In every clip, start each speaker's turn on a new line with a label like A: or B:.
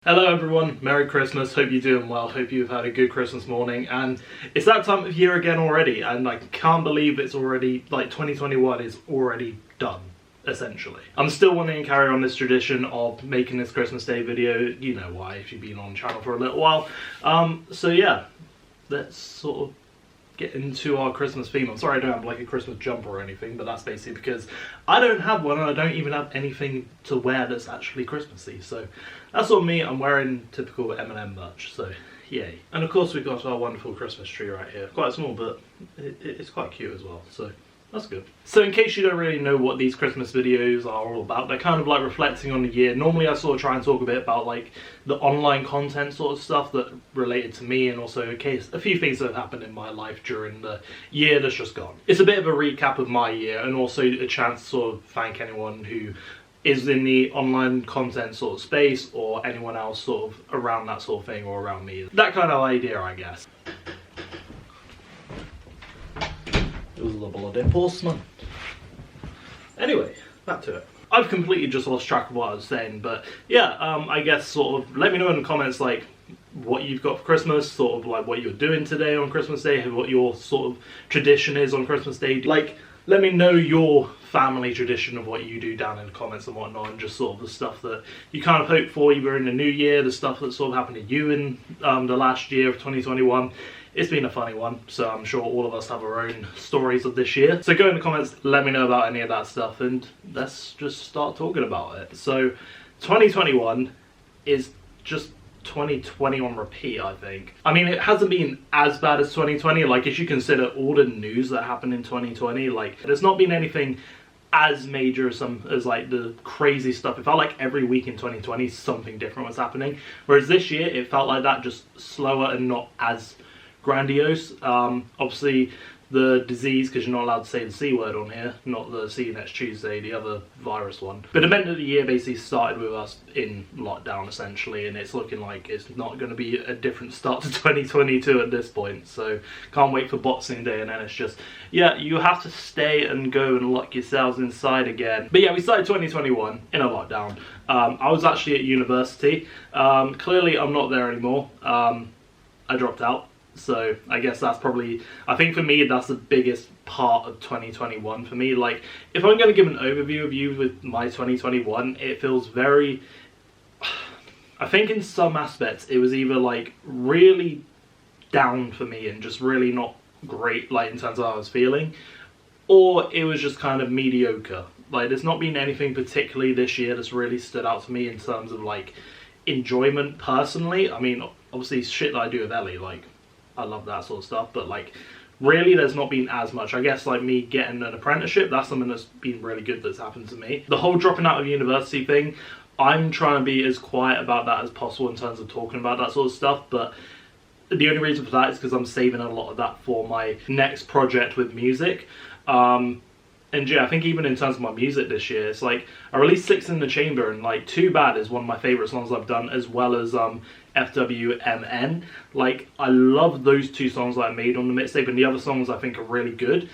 A: Hello everyone, Merry Christmas, hope you're doing well, hope you've had a good Christmas morning, and it's that time of year again already, and I can't believe it's already, 2021 is already done, essentially. I'm still wanting to carry on this tradition of making this Christmas Day video, you know why, if you've been on the channel for a little while. So yeah, let's sort of get into our Christmas theme. I'm sorry I don't have like a Christmas jumper or anything, but that's basically because I don't have one and I don't even have anything to wear that's actually Christmassy. So that's on me. I'm wearing typical M&M merch, so yay. And of course we've got our wonderful Christmas tree right here. Quite small, but it's quite cute as well, so that's good. So in case you don't really know what these Christmas videos are all about, they're kind of like reflecting on the year. Normally I sort of try and talk a bit about like the online content sort of stuff that related to me, and also a few things that have happened in my life during the year that's just gone. It's a bit of a recap of my year, and also a chance to sort of thank anyone who is in the online content sort of space, or anyone else sort of around that sort of thing, or around me. That kind of idea, I guess. It was a little bloody porcelain. Anyway, back to it. I've completely just lost track of what I was saying, but yeah, I guess sort of let me know in the comments like what you've got for Christmas, sort of like what you're doing today on Christmas Day, what your sort of tradition is on Christmas Day. Like, let me know your family tradition of what you do down in the comments and whatnot, and just sort of the stuff that you kind of hope for either in the new year, the stuff that sort of happened to you in the last year of 2021. It's been a funny one, so I'm sure all of us have our own stories of this year. So go in the comments, let me know about any of that stuff, and let's just start talking about it. So 2021 is just 2020 on repeat, I think. I mean, it hasn't been as bad as 2020, like if you consider all the news that happened in 2020, like there's not been anything as major as like the crazy stuff. It felt like every week in 2020 something different was happening, whereas this year it felt like that, just slower and not as grandiose. Obviously the disease, because you're not allowed to say the C word on here, not the See You Next Tuesday, the other virus one. But the end of the year basically started with us in lockdown essentially, and it's looking like it's not going to be a different start to 2022 at this point. So can't wait for Boxing Day, and then it's just, yeah, you have to stay and go and lock yourselves inside again. But yeah, we started 2021 in a lockdown. I was actually at university. Clearly I'm not there anymore. I dropped out. So I guess that's probably, I think for me, that's the biggest part of 2021 for me. Like, if I'm going to give an overview of you with my 2021, it feels very, I think in some aspects, it was either like really down for me and just really not great, like in terms of how I was feeling, or it was just kind of mediocre. Like, there's not been anything particularly this year that's really stood out to me in terms of like enjoyment personally. I mean, obviously shit that I do with Ellie, like, I love that sort of stuff, but like really there's not been as much. I guess like me getting an apprenticeship, that's something that's been really good that's happened to me. The whole dropping out of university thing, I'm trying to be as quiet about that as possible in terms of talking about that sort of stuff, but the only reason for that is because I'm saving a lot of that for my next project with music. And yeah, I think even in terms of my music this year, it's like I released 6 in the Chamber, and like Too Bad is one of my favourite songs I've done, as well as FWMN. Like, I love those 2 songs that I made on the mixtape, and the other songs I think are really good.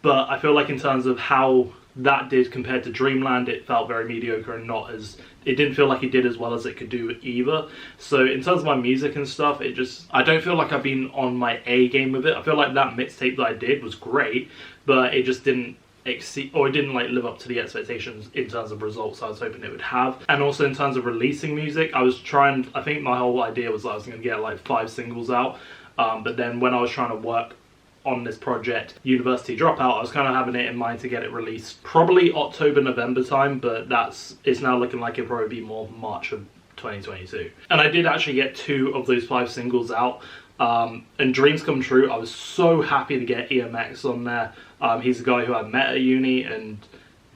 A: But I feel like in terms of how that did compared to Dreamland, it felt very mediocre and not as, it didn't feel like it did as well as it could do either. So in terms of my music and stuff, it just, I don't feel like I've been on my A game with it. I feel like that mixtape that I did was great, but it just didn't exceed, or it didn't like live up to the expectations in terms of results I was hoping it would have. And also in terms of releasing music, I was trying, I think my whole idea was that I was going to get like 5 singles out, but then when I was trying to work on this project, University Dropout, I was kind of having it in mind to get it released probably October, November time, but it's now looking like it'll probably be more March of 2022. And I did actually get 2 of those 5 singles out. And Dreams Come True, I was so happy to get EMX on there. He's a guy who I met at uni, and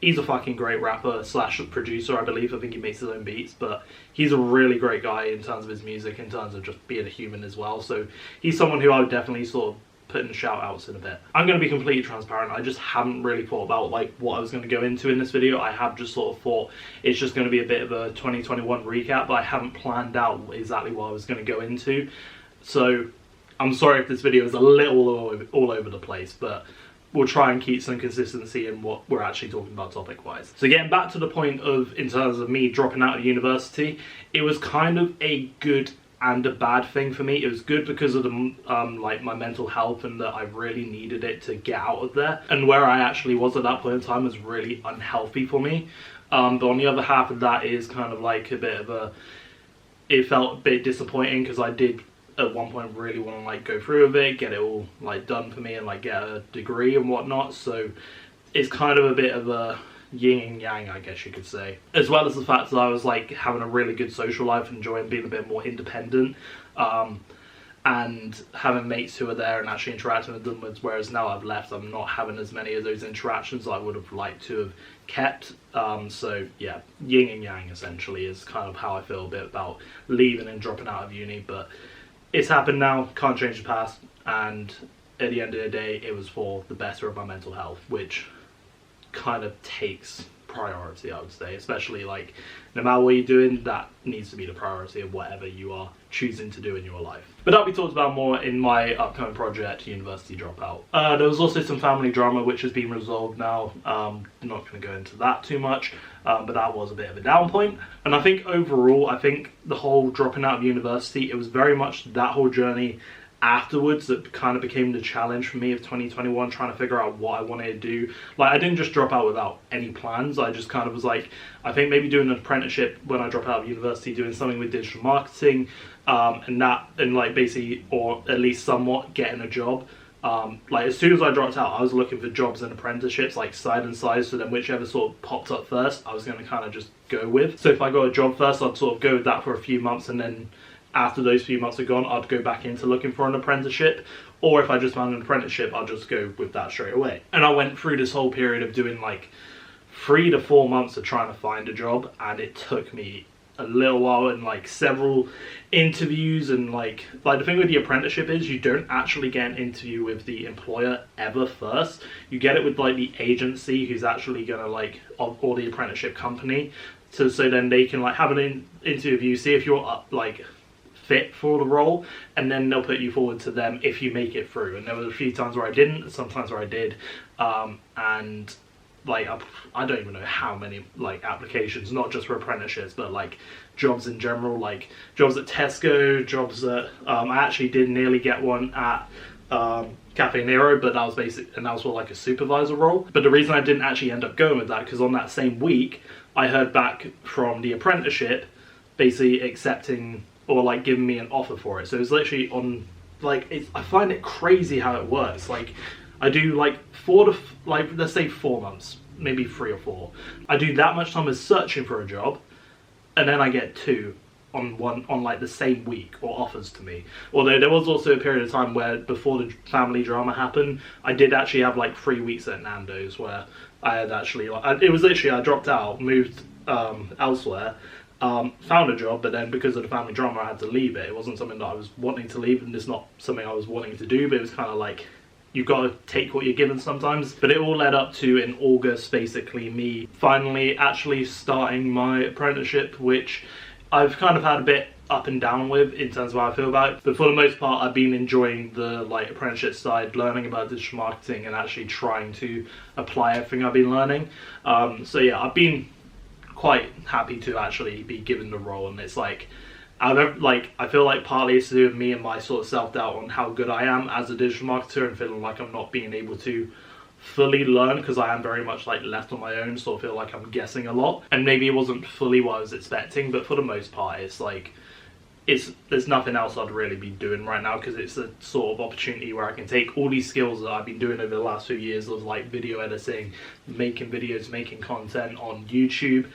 A: he's a fucking great rapper slash producer, I believe. I think he makes his own beats, but he's a really great guy in terms of his music, in terms of just being a human as well. So he's someone who I would definitely sort of put in shout outs in a bit. I'm going to be completely transparent. I just haven't really thought about like what I was going to go into in this video. I have just sort of thought it's just going to be a bit of a 2021 recap, but I haven't planned out exactly what I was going to go into. So I'm sorry if this video is a little all over the place, but we'll try and keep some consistency in what we're actually talking about topic wise. So getting back to the point of, in terms of me dropping out of university, it was kind of a good and a bad thing for me. It was good because of the like my mental health, and that I really needed it to get out of there, and where I actually was at that point in time was really unhealthy for me. But on the other half of that is kind of like a bit of a, it felt a bit disappointing because I did at one point really want to like go through with it, get it all like done for me and like get a degree and whatnot. So it's kind of a bit of a yin and yang, I guess you could say, as well as the fact that I was like having a really good social life, enjoying being a bit more independent, and having mates who are there and actually interacting with them, whereas now I've left, I'm not having as many of those interactions I would have liked to have kept. So yeah, yin and yang essentially is kind of how I feel a bit about leaving and dropping out of uni. But it's happened now, can't change the past, and at the end of the day it was for the better of my mental health, which kind of takes priority, I would say, especially like no matter what you're doing, that needs to be the priority of whatever you are choosing to do in your life. But that'll be talked about more in my upcoming project, University Dropout. There was also some family drama which has been resolved now. I'm not going to go into that too much, but that was a bit of a down point. And I think overall, I think the whole dropping out of university, it was very much that whole journey afterwards that kind of became the challenge for me of 2021, trying to figure out what I wanted to do. Like, I didn't just drop out without any plans. I just kind of was like, I think maybe doing an apprenticeship when I drop out of university, doing something with digital marketing, and like basically, or at least somewhat getting a job. Like as soon as I dropped out, I was looking for jobs and apprenticeships like side and side, so then whichever sort of popped up first, I was going to kind of just go with. So if I got a job first, I'd sort of go with that for a few months, and then after those few months are gone, I'd go back into looking for an apprenticeship. Or if I just found an apprenticeship, I'll just go with that straight away. And I went through this whole period of doing like 3 to 4 months of trying to find a job, and it took me a little while and like several interviews. And like the thing with the apprenticeship is you don't actually get an interview with the employer ever first. You get it with like the agency who's actually gonna like, or the apprenticeship company. So then they can like have an interview, see if you're like fit for the role, and then they'll put you forward to them if you make it through. And there was a few times where I didn't, sometimes where I did, and like I don't even know how many like applications, not just for apprenticeships, but like jobs in general, like jobs at Tesco, jobs at I actually did nearly get one at Cafe Nero, but that was basic, and that was for like a supervisor role. But the reason I didn't actually end up going with that, because on that same week I heard back from the apprenticeship basically accepting or like giving me an offer for it. So it's literally on like, I find it crazy how it works. Like I do like let's say 4 months, maybe 3 or 4. I do that much time as searching for a job, and then I get 2 on like the same week, or offers to me. Although there was also a period of time where before the family drama happened, I did actually have like 3 weeks at Nando's where I had actually like, it was literally I dropped out, moved elsewhere, found a job, but then because of the family drama I had to leave it. It wasn't something that I was wanting to leave, and it's not something I was wanting to do, but it was kind of like, you've got to take what you're given sometimes. But it all led up to, in August, basically me finally actually starting my apprenticeship, which I've kind of had a bit up and down with in terms of how I feel about it. But for the most part, I've been enjoying the like apprenticeship side, learning about digital marketing and actually trying to apply everything I've been learning. So yeah, I've been quite happy to actually be given the role, and it's like I feel like partly it's to do with me and my sort of self-doubt on how good I am as a digital marketer, and feeling like I'm not being able to fully learn because I am very much like left on my own, so I feel like I'm guessing a lot, and maybe it wasn't fully what I was expecting. But for the most part, it's like there's nothing else I'd really be doing right now, because it's a sort of opportunity where I can take all these skills that I've been doing over the last few years of like video editing, making videos, making content on YouTube,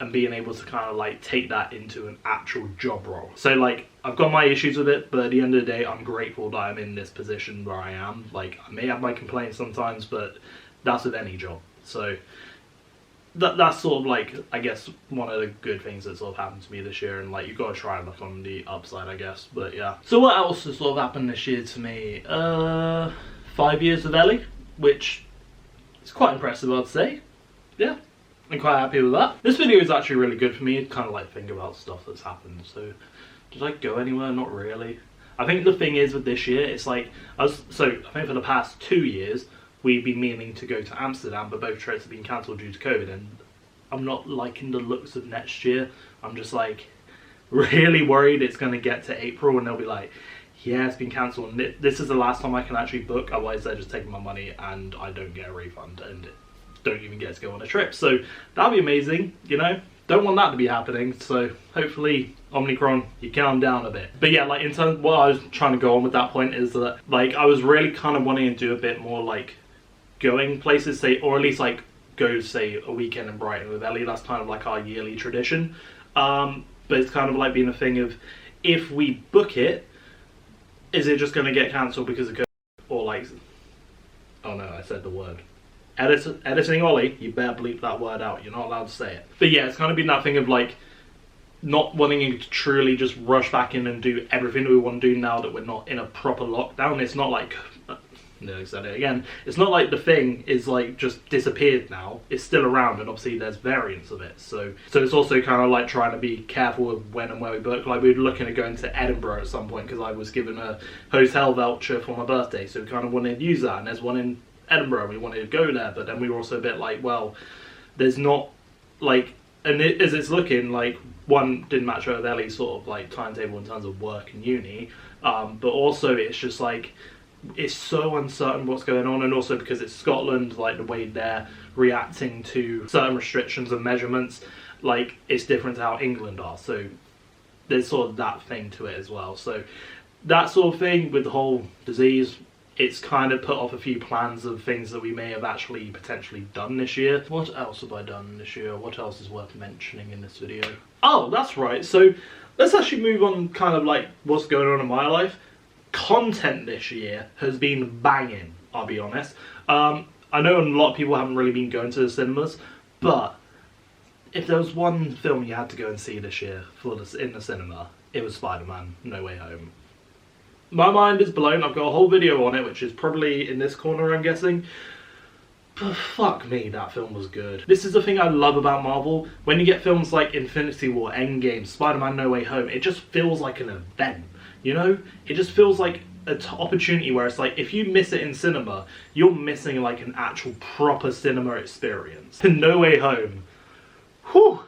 A: and being able to kind of like take that into an actual job role. So like I've got my issues with it, but at the end of the day, I'm grateful that I'm in this position where I am. Like I may have my complaints sometimes, but that's with any job. So that's sort of like, I guess, one of the good things that sort of happened to me this year, and like you've got to try and look on the upside, I guess. But yeah. So what else has sort of happened this year to me? 5 years of Ellie, which is quite impressive, I'd say. Yeah, I'm quite happy with that. This video is actually really good for me to kind of like think about stuff that's happened. So did I go anywhere? Not really. I think the thing is with this year, it's like I think for the past 2 years we've been meaning to go to Amsterdam, but both trips have been cancelled due to COVID, and I'm not liking the looks of next year. I'm just like really worried it's going to get to April and they'll be like, yeah, it's been cancelled, and this is the last time I can actually book, otherwise they're just taking my money and I don't get a refund and don't even get to go on a trip. So that'd be amazing, you know. Don't want that to be happening, so hopefully Omicron, you calm down a bit. But yeah, like in terms, what I was trying to go on with that point is that like I was really kind of wanting to do a bit more like going places, say, or at least like go say a weekend in Brighton with Ellie. That's kind of like our yearly tradition. But it's kind of like being a thing of, if we book it, is it just going to get cancelled because of COVID? Or like, oh no, I said the word. Editing Ollie, you better bleep that word out. You're not allowed to say it. But yeah, it's kind of been that thing of like not wanting to truly just rush back in and do everything that we want to do now that we're not in a proper lockdown. It's not like, no, I said it again. It's not like the thing is like just disappeared now. It's still around, and obviously there's variants of it. So it's also kind of like trying to be careful of when and where we book. Like we were looking at going to Edinburgh at some point because I was given a hotel voucher for my birthday, so we kind of wanted to use that. And there's one in Edinburgh, we wanted to go there, but then we were also a bit like, well, there's not like, and as it's looking like, one didn't match with Ellie's sort of like timetable in terms of work and uni, but also it's just like it's so uncertain what's going on, and also because it's Scotland, like the way they're reacting to certain restrictions and measurements, like it's different to how England are, so there's sort of that thing to it as well. So that sort of thing with the whole disease, it's kind of put off a few plans of things that we may have actually potentially done this year. What else have I done this year? What else is worth mentioning in this video? Oh, that's right. So let's actually move on kind of like what's going on in my life. Content this year has been banging, I'll be honest. I know a lot of people haven't really been going to the cinemas, but if there was one film you had to go and see this year in the cinema, it was Spider-Man No Way Home. My mind is blown. I've got a whole video on it, which is probably in this corner, I'm guessing. But fuck me, that film was good. This is the thing I love about Marvel. When you get films like Infinity War, Endgame, Spider-Man No Way Home, it just feels like an event, you know? It just feels like an opportunity where it's like, if you miss it in cinema, you're missing like an actual proper cinema experience. No Way Home, whew,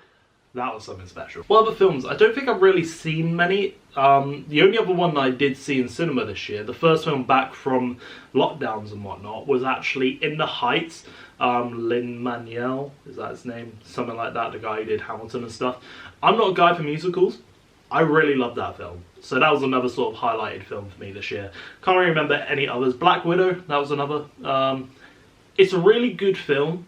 A: that was something special. What other films? I don't think I've really seen many. The only other one that I did see in cinema this year, the first film back from lockdowns and whatnot, was actually In the Heights. Lin-Manuel, is that his name? Something like that, the guy who did Hamilton and stuff. I'm not a guy for musicals. I really love that film. So that was another sort of highlighted film for me this year. Can't really remember any others. Black Widow, that was another. It's a really good film.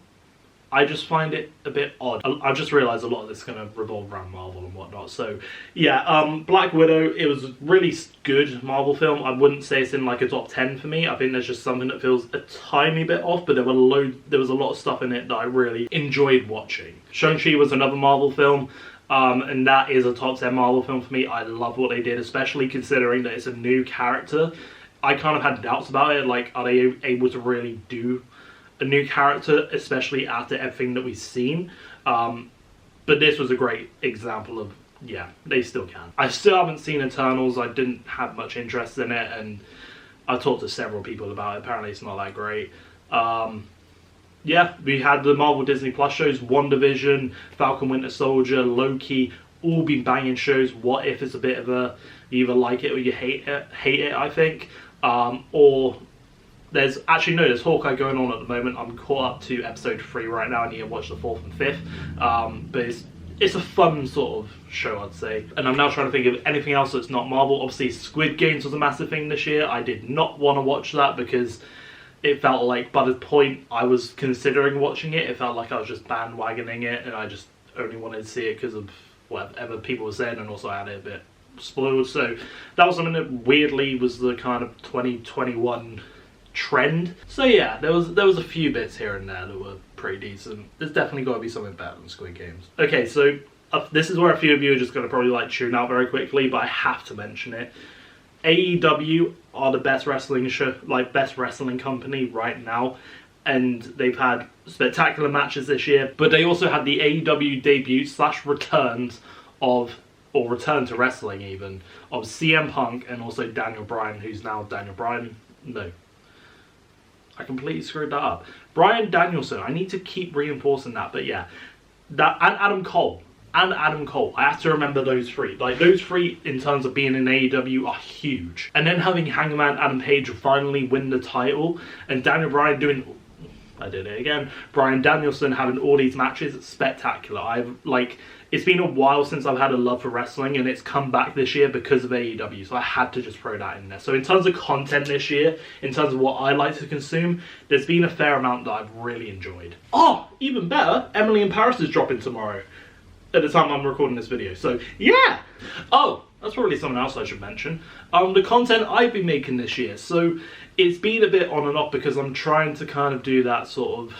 A: I just find it a bit odd. I just realised a lot of this is going to revolve around Marvel and whatnot. So yeah, Black Widow, it was a really good Marvel film. I wouldn't say it's in like a top 10 for me. I think there's just something that feels a tiny bit off, but there was a lot of stuff in it that I really enjoyed watching. Shang-Chi was another Marvel film. And that is a top 10 Marvel film for me. I love what they did, especially considering that it's a new character. I kind of had doubts about it, like, are they able to really do a new character, especially after everything that we've seen? But this was a great example of, yeah, they still can. I still haven't seen Eternals. I didn't have much interest in it, and I talked to several people about it. Apparently it's not that great. Yeah, we had the Marvel Disney Plus shows, WandaVision, Falcon Winter Soldier, Loki, all been banging shows. What If is a bit of a, you either like it or you hate it, I think. Or there's Hawkeye going on at the moment. I'm caught up to episode 3 right now. I need to watch the 4th and 5th. But it's a fun sort of show, I'd say. And I'm now trying to think of anything else that's not Marvel. Obviously, Squid Games was a massive thing this year. I did not want to watch that because it felt like by the point I was considering watching it, it felt like I was just bandwagoning it, and I just only wanted to see it because of whatever people were saying, and also I had it a bit spoiled. So that was something that weirdly was the kind of 2021 trend. So yeah, there was a few bits here and there that were pretty decent. There's definitely got to be something better than Squid Games. Okay, so this is where a few of you are just going to probably like tune out very quickly, but I have to mention it. AEW are the best wrestling show, like best wrestling company right now, and they've had spectacular matches this year. But they also had the AEW debut / returns of, or return to wrestling even, of CM Punk and also Daniel Bryan, who's now Daniel Bryan. No, I completely screwed that up. Bryan Danielson, I need to keep reinforcing that, but yeah. That, and Adam Cole. I have to remember those three. Like, those three, in terms of being in AEW, are huge. And then having Hangman Adam Page finally win the title, and Daniel Bryan doing... I did it again. Bryan Danielson having all these matches, spectacular. It's been a while since I've had a love for wrestling, and it's come back this year because of AEW, so I had to just throw that in there. So in terms of content this year, in terms of what I like to consume, there's been a fair amount that I've really enjoyed. Oh, even better, Emily in Paris is dropping tomorrow, at the time I'm recording this video, so yeah! Oh, that's probably something else I should mention. The content I've been making this year, so it's been a bit on and off because I'm trying to kind of do that sort of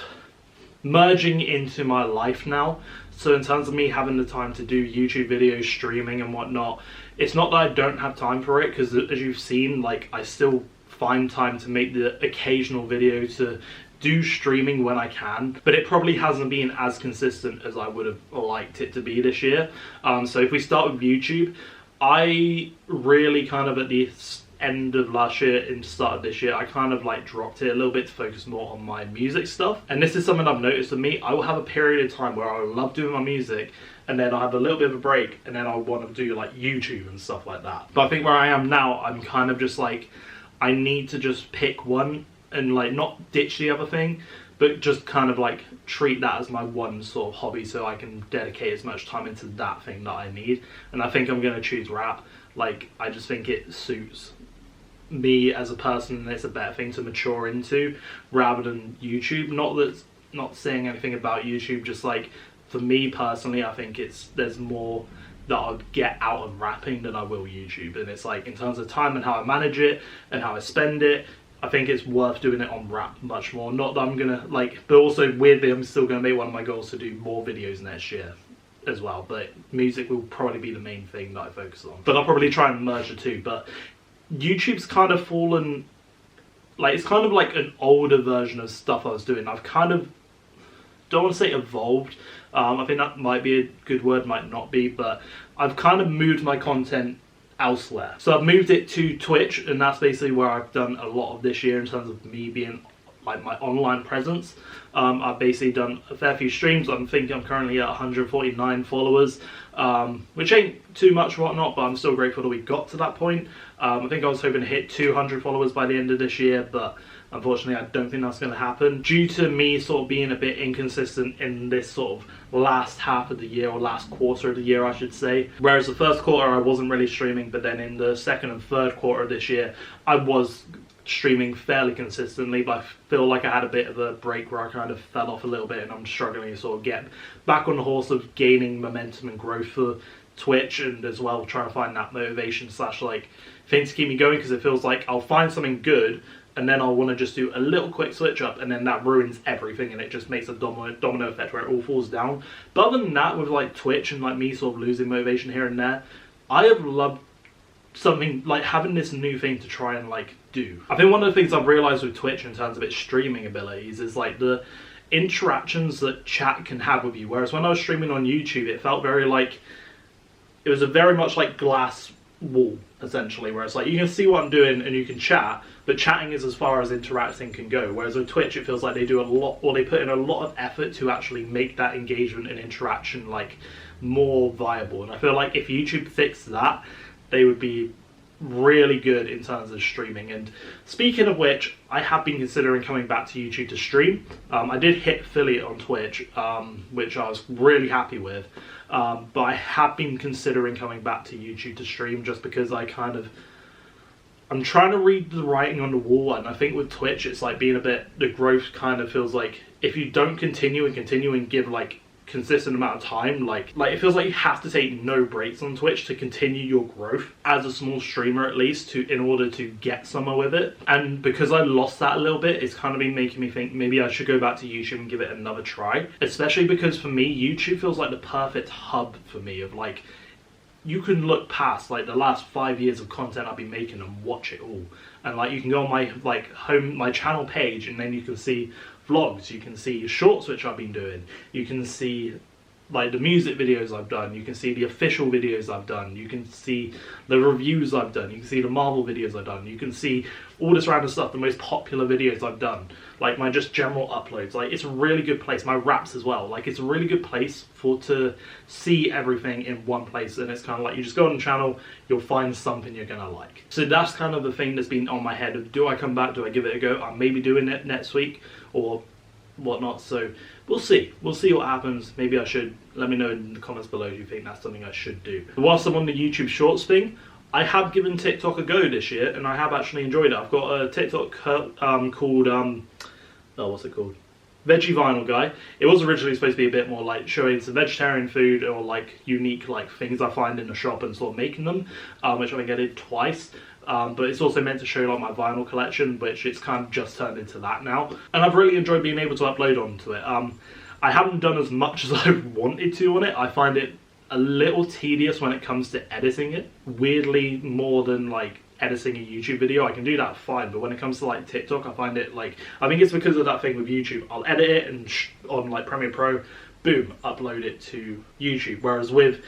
A: merging into my life now. So in terms of me having the time to do YouTube videos, streaming and whatnot, it's not that I don't have time for it, because as you've seen, like, I still find time to make the occasional video, to do streaming when I can, but it probably hasn't been as consistent as I would have liked it to be this year. So if we start with YouTube, I really kind of at the end of last year and start of this year, I kind of like dropped it a little bit to focus more on my music stuff. And this is something I've noticed with me. I will have a period of time where I love doing my music, and then I have a little bit of a break, and then I want to do like YouTube and stuff like that. But I think where I am now, I'm kind of just like, I need to just pick one and like not ditch the other thing, but just kind of like treat that as my one sort of hobby, so I can dedicate as much time into that thing that I need. And I think I'm going to choose rap. Like, I just think it suits me as a person, and it's a better thing to mature into rather than YouTube. Not saying anything about YouTube, just like for me personally, I think there's more that I'll get out of rapping than I will YouTube. And it's like, in terms of time and how I manage it and how I spend it, I think it's worth doing it on rap much more. Not that I'm gonna like, but also weirdly I'm still gonna make one of my goals to do more videos next year as well, but music will probably be the main thing that I focus on. But I'll probably try and merge the two. But YouTube's kind of fallen, like, it's kind of like an older version of stuff I was doing. I've kind of, don't want to say evolved, I think that might be a good word, might not be, but I've kind of moved my content elsewhere. So I've moved it to Twitch, and that's basically where I've done a lot of this year in terms of me being like my online presence. I've basically done a fair few streams. I think I'm currently at 149 followers, which ain't too much whatnot, but I'm still grateful that we got to that point. I think I was hoping to hit 200 followers by the end of this year, but unfortunately I don't think that's going to happen due to me sort of being a bit inconsistent in this sort of last half of the year, or last quarter of the year I should say. Whereas the first quarter I wasn't really streaming, but then in the second and third quarter of this year I was streaming fairly consistently, but I feel like I had a bit of a break where I kind of fell off a little bit, and I'm struggling to sort of get back on the horse of gaining momentum and growth for Twitch, and as well trying to find that motivation slash like thing to keep me going, because it feels like I'll find something good and then I'll want to just do a little quick switch up, and then that ruins everything, and it just makes a domino effect where it all falls down. But other than that, with like Twitch and like me sort of losing motivation here and there, I have loved something like having this new thing to try and like do. I think one of the things I've realized with Twitch in terms of its streaming abilities is like the interactions that chat can have with you, whereas when I was streaming on YouTube it felt very like, it was a very much like glass wall essentially, where it's like you can see what I'm doing and you can chat, but chatting is as far as interacting can go. Whereas with Twitch it feels like they do a lot, or they put in a lot of effort to actually make that engagement and interaction like more viable. And I feel like if YouTube fixed that, they would be really good in terms of streaming. And speaking of which, I have been considering coming back to YouTube to stream. I did hit affiliate on Twitch, which I was really happy with, but I have been considering coming back to YouTube to stream, just because I'm trying to read the writing on the wall. And I think with Twitch it's like being a bit, the growth kind of feels like if you don't continue and give like consistent amount of time, like it feels like you have to take no breaks on Twitch to continue your growth as a small streamer, at least in order to get somewhere with it. And because I lost that a little bit, it's kind of been making me think maybe I should go back to YouTube and give it another try, especially because for me YouTube feels like the perfect hub for me of like, you can look past like the last 5 years of content I've been making and watch it all, and like you can go on my like my channel page, and then you can see vlogs, you can see shorts which I've been doing, you can see like the music videos I've done, you can see the official videos I've done, you can see the reviews I've done, you can see the Marvel videos I've done, you can see all this random stuff, the most popular videos I've done, like my just general uploads. Like, it's a really good place. My raps as well, like, it's a really good place to see everything in one place, and it's kind of like you just go on the channel, you'll find something you're gonna like. So that's kind of the thing that's been on my head of, do I come back, do I give it a go? I'm maybe doing it next week or whatnot, so we'll see what happens. Maybe I should. Let me know in the comments below if you think that's something I should do. Whilst I'm on the YouTube Shorts thing, I have given TikTok a go this year, and I have actually enjoyed it. I've got a TikTok called what's it called? Veggie Vinyl Guy. It was originally supposed to be a bit more like showing some vegetarian food or like unique like things I find in the shop and sort of making them, which I think I did twice. But it's also meant to show like my vinyl collection, which it's kind of just turned into that now. And I've really enjoyed being able to upload onto it. I haven't done as much as I wanted to on it. I find it a little tedious when it comes to editing it. Weirdly, more than like editing a YouTube video. I can do that fine, but when it comes to like TikTok, I find it like, I think it's because of that thing with YouTube. I'll edit it and on like Premiere Pro, boom, upload it to YouTube. Whereas with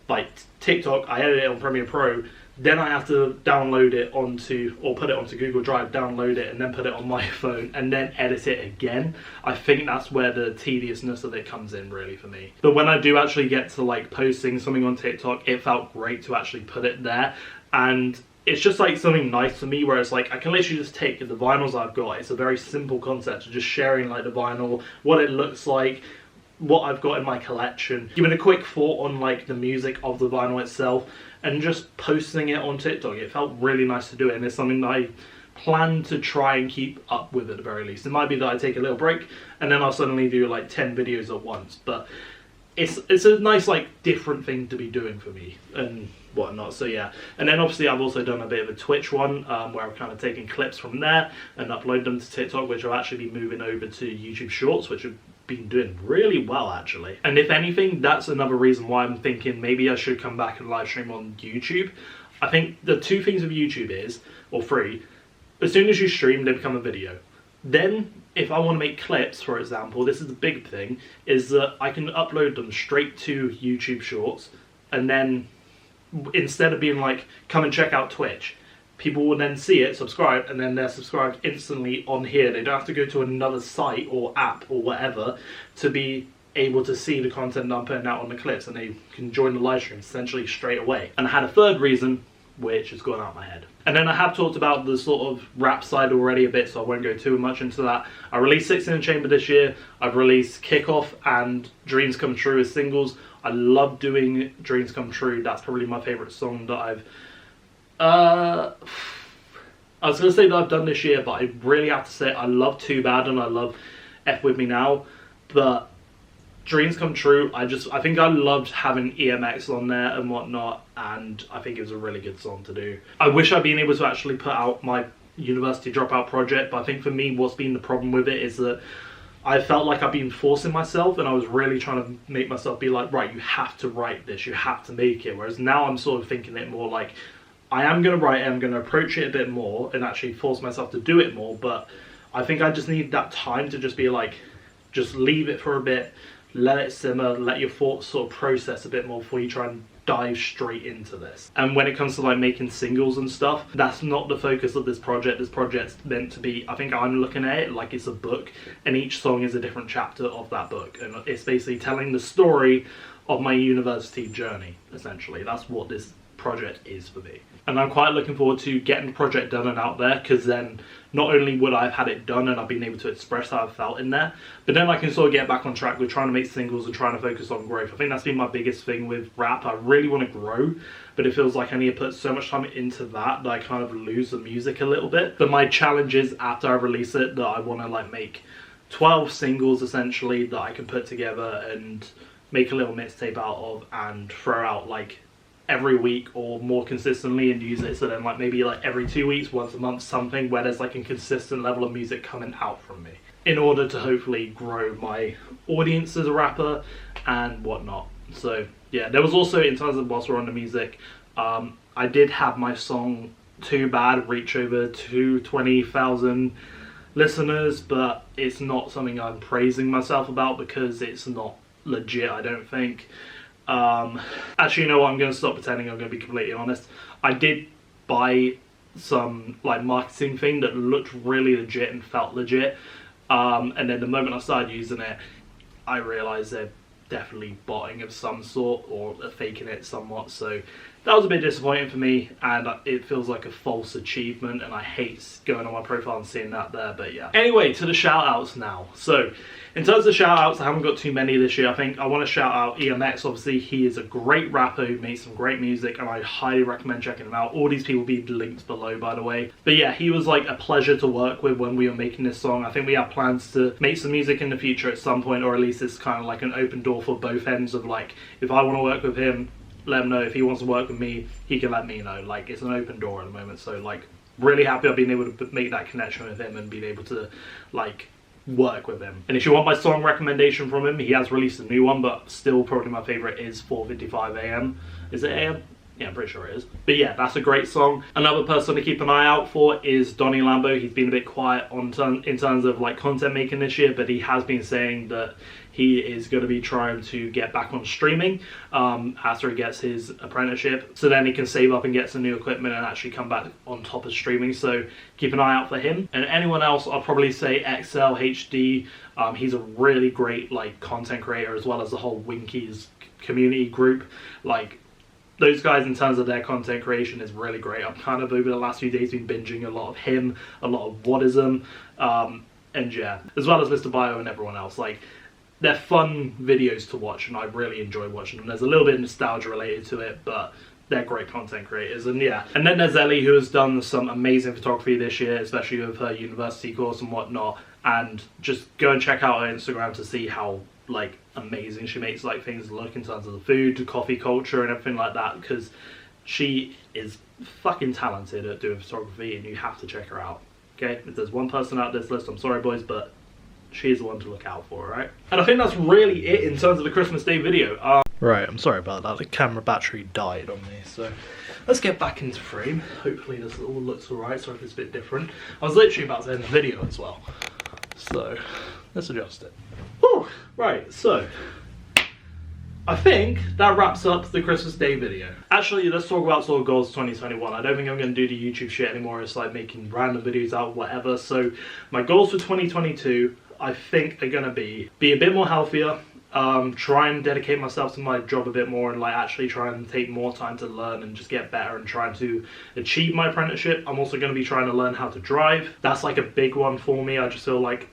A: like TikTok, I edit it on Premiere Pro, then I have to download it onto, or put it onto Google Drive, download it, and then put it on my phone, and then edit it again. I think that's where the tediousness of it comes in, really, for me. But when I do actually get to like posting something on TikTok, it felt great to actually put it there. And it's just like something nice for me, where it's like I can literally just take the vinyls I've got. It's a very simple concept of just sharing like the vinyl, what it looks like, what I've got in my collection, giving a quick thought on like the music of the vinyl itself, and just posting it on TikTok. It felt really nice to do it, and it's something that I plan to try and keep up with at the very least. It might be that I take a little break and then I'll suddenly do like 10 videos at once, but it's a nice like different thing to be doing for me and whatnot. So yeah, and then obviously I've also done a bit of a Twitch one, where I've kind of taken clips from there and uploaded them to TikTok, which I'll actually be moving over to YouTube Shorts, which have been doing really well actually. And if anything, that's another reason why I'm thinking maybe I should come back and live stream on YouTube. I think the two things with YouTube is, or three, as soon as you stream, they become a video. Then if I want to make clips, for example, this is the big thing, is that I can upload them straight to YouTube Shorts, and then instead of being like, come and check out Twitch, people will then see it, subscribe, and then they're subscribed instantly on here. They don't have to go to another site or app or whatever to be able to see the content that I'm putting out on the clips, and they can join the live stream essentially straight away. And I had a third reason, which has gone out of my head. And then I have talked about the sort of rap side already a bit, so I won't go too much into that. I released 6 in the Chamber this year. I've released Kickoff and Dreams Come True as singles. I love doing Dreams Come True. That's probably my favourite song that I've I was going to say that I've done this year, but I really have to say I love Too Bad and I love F With Me Now, but Dreams Come True, I think I loved having EMX on there and whatnot, and I think it was a really good song to do. I wish I'd been able to actually put out my University Dropout project, but I think for me what's been the problem with it is that I felt like I've been forcing myself, and I was really trying to make myself be like, right, you have to write this, you have to make it, whereas now I'm sort of thinking it more like, I am going to write it, I'm going to approach it a bit more and actually force myself to do it more, but I think I just need that time to just be like, just leave it for a bit, let it simmer, let your thoughts sort of process a bit more before you try and dive straight into this. And when it comes to like making singles and stuff, that's not the focus of this project. This project's meant to be, I think I'm looking at it like it's a book, and each song is a different chapter of that book, and it's basically telling the story of my university journey, essentially. That's what this project is for me. And I'm quite looking forward to getting the project done and out there, because then not only would I have had it done and I've been able to express how I felt in there, but then I can sort of get back on track with trying to make singles and trying to focus on growth. I think that's been my biggest thing with rap. I really want to grow, but it feels like I need to put so much time into that I kind of lose the music a little bit. But my challenge is, after I release it, that I want to like make 12 singles essentially that I can put together and make a little mixtape out of and throw out like every week or more consistently, and use it so then like maybe like every 2 weeks, once a month, something where there's like a consistent level of music coming out from me, in order to hopefully grow my audience as a rapper and whatnot. So yeah, there was also, in terms of whilst we're on the music, I did have my song Too Bad reach over to 20,000 listeners, but it's not something I'm praising myself about, because it's not legit, I don't think. Actually, you know what, I'm going to stop pretending, I'm going to be completely honest. I did buy some like marketing thing that looked really legit and felt legit, and then the moment I started using it, I realised they're definitely botting of some sort or faking it somewhat, so that was a bit disappointing for me, and it feels like a false achievement, and I hate going on my profile and seeing that there. But yeah, anyway, to the shout outs now. So in terms of shout outs, I haven't got too many this year. I think I want to shout out EMX. Obviously, he is a great rapper who makes some great music, and I highly recommend checking him out. All these people will be linked below, by the way. But yeah, he was like a pleasure to work with when we were making this song. I think we have plans to make some music in the future at some point, or at least it's kind of like an open door for both ends of like, if I want to work with him, let him know. If he wants to work with me, he can let me know. Like, it's an open door at the moment, so like really happy I've been able to make that connection with him and being able to like work with him. And if you want my song recommendation from him, he has released a new one, but still probably my favorite is 4:55 AM. Is it AM? Yeah, I'm pretty sure it is. But yeah, that's a great song. Another person to keep an eye out for is Donny Lambo. He's been a bit quiet in terms of like content making this year, but he has been saying that he is going to be trying to get back on streaming after he gets his apprenticeship, so then he can save up and get some new equipment and actually come back on top of streaming. So keep an eye out for him. And anyone else, I'll probably say XLHD. He's a really great like content creator, as well as the whole Winkies community group. Like, those guys in terms of their content creation is really great. I've kind of over the last few days been binging a lot of him, a lot of Whatism, and yeah, as well as Mr. Bio and everyone else. Like, they're fun videos to watch, and I really enjoy watching them. There's a little bit of nostalgia related to it, but they're great content creators. And yeah, and then there's Ellie, who has done some amazing photography this year, especially with her university course and whatnot. And just go and check out her Instagram to see how like amazing she makes like things look in terms of the food, the coffee culture and everything like that, because she is fucking talented at doing photography, and you have to check her out. Okay, if there's one person out this list, I'm sorry boys, but she's the one to look out for, right? And I think that's really it in terms of the Christmas Day video. Right, I'm sorry about that, the camera battery died on me, so let's get back into frame. Hopefully this all looks alright, sorry if it's a bit different. I was literally about to end the video as well, so let's adjust it. Whew. Right, so I think that wraps up the Christmas Day video. Actually, let's talk about sort of goals 2021. I don't think I'm going to do the YouTube shit anymore. It's like making random videos out, whatever. So my goals for 2022, I think, are going to be a bit more healthier, try and dedicate myself to my job a bit more, and like actually try and take more time to learn and just get better and trying to achieve my apprenticeship. I'm also going to be trying to learn how to drive. That's like a big one for me. I just feel like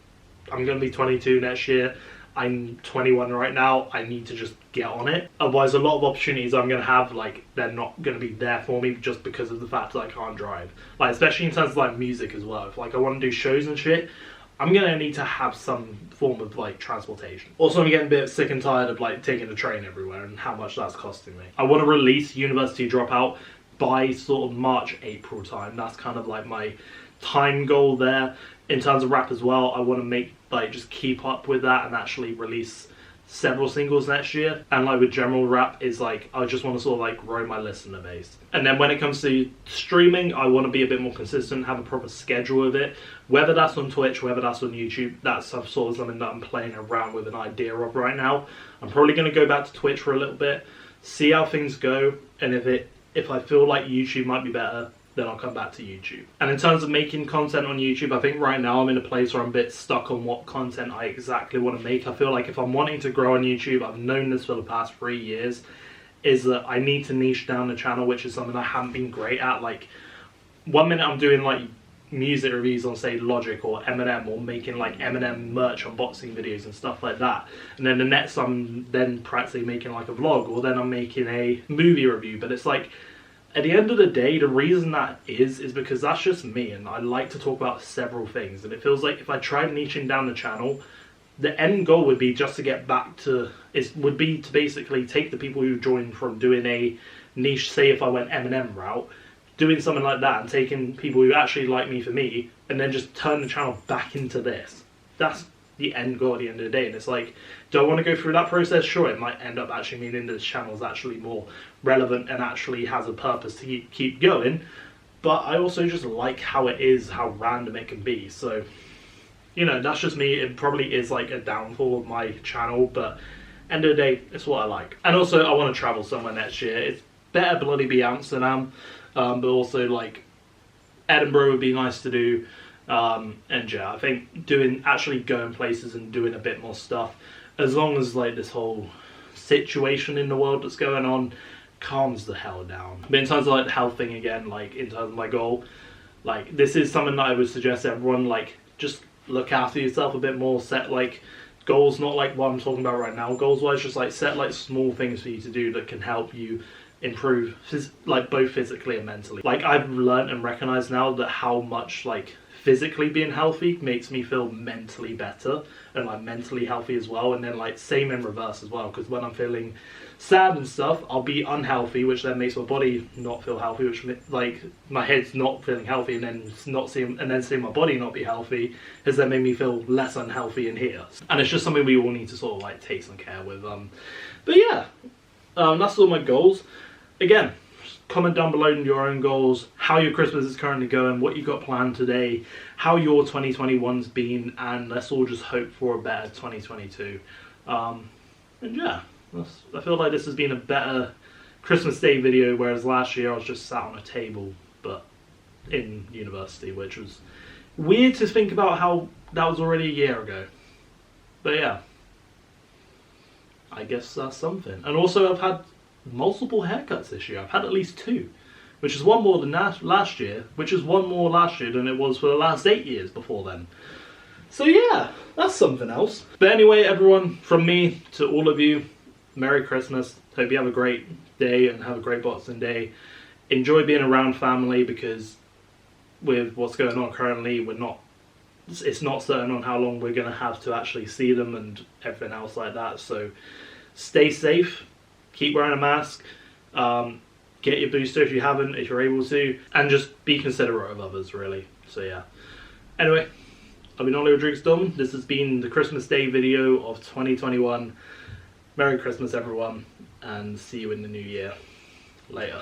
A: I'm going to be 22 next year. I'm 21 right now. I need to just get on it. Otherwise, a lot of opportunities I'm going to have, like, they're not going to be there for me just because of the fact that I can't drive. Like, especially in terms of, like, music as well. If, like, I want to do shows and shit, I'm going to need to have some form of, like, transportation. Also, I'm getting a bit sick and tired of, like, taking the train everywhere and how much that's costing me. I want to release University Dropout by sort of March, April time. That's kind of, like, my time goal there. In terms of rap as well, I want to make, like, just keep up with that and actually release several singles next year. And like with general rap, is like I just want to sort of like grow my listener base. And then when it comes to streaming, I want to be a bit more consistent, have a proper schedule of it, whether that's on Twitch, whether that's on YouTube. That's sort of something that I'm playing around with an idea of right now. I'm probably going to go back to Twitch for a little bit, see how things go, and if I feel like YouTube might be better, then I'll come back to YouTube. And in terms of making content on YouTube, I think right now I'm in a place where I'm a bit stuck on what content I exactly want to make. I feel like if I'm wanting to grow on YouTube, I've known this for the past 3 years, is that I need to niche down the channel, which is something I haven't been great at. Like, one minute I'm doing like music reviews on, say, Logic or Eminem, or making like Eminem merch unboxing videos and stuff like that, and then the next I'm then practically making like a vlog, or then I'm making a movie review. But it's like, at the end of the day, the reason that is because that's just me, and I like to talk about several things, and it feels like if I tried niching down the channel, the end goal would be just to get back to, would be to basically take the people who joined from doing a niche, say if I went Eminem route, doing something like that, and taking people who actually like me for me, and then just turn the channel back into this. That's the end goal at the end of the day. And it's like, do I want to go through that process? Sure, it might end up actually meaning this channel is actually more relevant and actually has a purpose to keep going, but I also just like how it is, how random it can be. So, you know, that's just me. It probably is like a downfall of my channel, but End of the day, it's what I like. And also, I want to travel somewhere next year. It's better bloody be Amsterdam, but also like Edinburgh would be nice to do. And yeah, I think actually going places and doing a bit more stuff, as long as like this whole situation in the world that's going on calms the hell down. But in terms of like the health thing again, like in terms of my goal, like this is something that I would suggest everyone like just look after yourself a bit more, set like goals, not like what I'm talking about right now goals wise, just like set like small things for you to do that can help you improve like both physically and mentally. Like I've learned and recognized now that how much like physically being healthy makes me feel mentally better and like mentally healthy as well, and then like same in reverse as well, because when I'm feeling sad and stuff, I'll be unhealthy, which then makes my body not feel healthy, which like my head's not feeling healthy, and then seeing my body not be healthy has then made me feel less unhealthy in here. And it's just something we all need to sort of like take some care with. But yeah, that's all my goals. Again, comment down below your own goals, how your Christmas is currently going, what you got planned today, how your 2021's been, and let's all just hope for a better 2022. And yeah, I feel like this has been a better Christmas Day video, whereas last year I was just sat on a table, but in university, which was weird to think about how that was already a year ago. But yeah, I guess that's something. And also I've had multiple haircuts this year. I've had at least 2, which is one more than last year, which is one more last year than it was for the last 8 years before then. So yeah, that's something else. But anyway, everyone, from me to all of you, Merry Christmas. Hope you have a great day and have a great Boxing Day. Enjoy being around family, because with what's going on currently, it's not certain on how long we're going to have to actually see them and everything else like that. So stay safe. Keep wearing a mask, get your booster if you haven't, if you're able to, and just be considerate of others, really. So yeah. Anyway, I've been Ollie Rodriguez Dunn. This has been the Christmas Day video of 2021. Merry Christmas, everyone, and see you in the new year. Later.